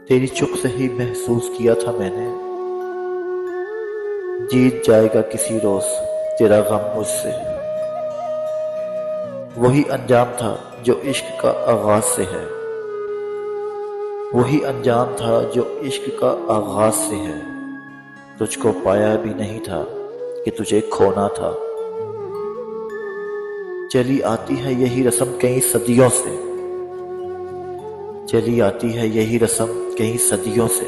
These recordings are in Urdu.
تیری چپ سے ہی محسوس کیا تھا میں نے، جیت جائے گا کسی روز تیرا غم مجھ سے۔ وہی انجام تھا جو عشق کا آغاز سے ہے، وہی انجام تھا جو عشق کا آغاز سے ہے۔ تجھ کو پایا بھی نہیں تھا کہ تجھے کھونا تھا۔ چلی آتی ہے یہی رسم کئی صدیوں سے، چلی آتی ہے یہی رسم کئی صدیوں سے۔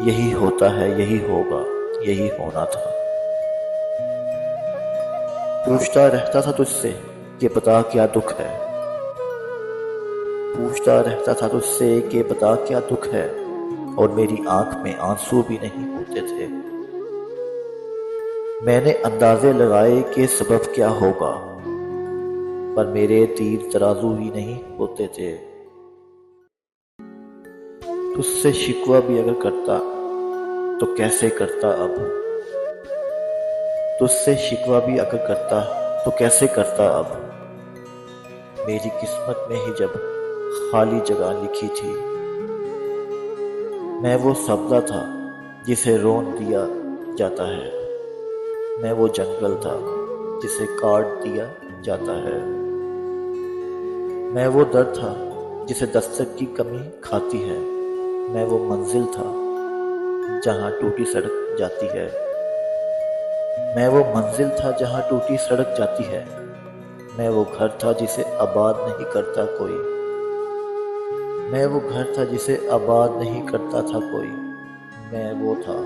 یہی ہوتا ہے، یہی ہوگا، یہی ہونا تھا۔ پوچھتا رہتا تھا تجھ سے کہ بتا کیا دکھ ہے، پوچھتا رہتا تھا تجھ سے کہ بتا کیا دکھ ہے، اور میری آنکھ میں آنسو بھی نہیں ہوتے تھے۔ میں نے اندازے لگائے کہ سبب کیا ہوگا، پر میرے تیر ترازو ہی نہیں ہوتے تھے۔ تجھ سے شکوہ بھی اگر کرتا تو کیسے کرتا اب، تجھ سے شکوہ بھی اگر کرتا تو کیسے کرتا اب۔ میری قسمت میں ہی جب خالی جگہ لکھی تھی، میں وہ سبزہ تھا جسے رون دیا جاتا ہے، میں وہ جنگل تھا جسے کاٹ دیا جاتا ہے، میں وہ درد تھا جسے دستک کی کمی کھاتی ہے، میں وہ منزل تھا جہاں ٹوٹی سڑک جاتی ہے، میں وہ منزل تھا جہاں ٹوٹی سڑک جاتی ہے، میں وہ گھر تھا جسے آباد نہیں کرتا کوئی، میں وہ گھر تھا جسے آباد نہیں کرتا تھا کوئی، میں وہ تھا،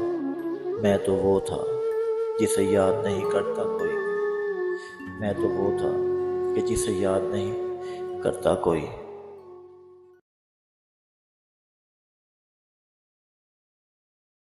میں تو وہ تھا جسے یاد نہیں کرتا کوئی، میں تو وہ تھا کہ جسے یاد نہیں کرتا کوئی۔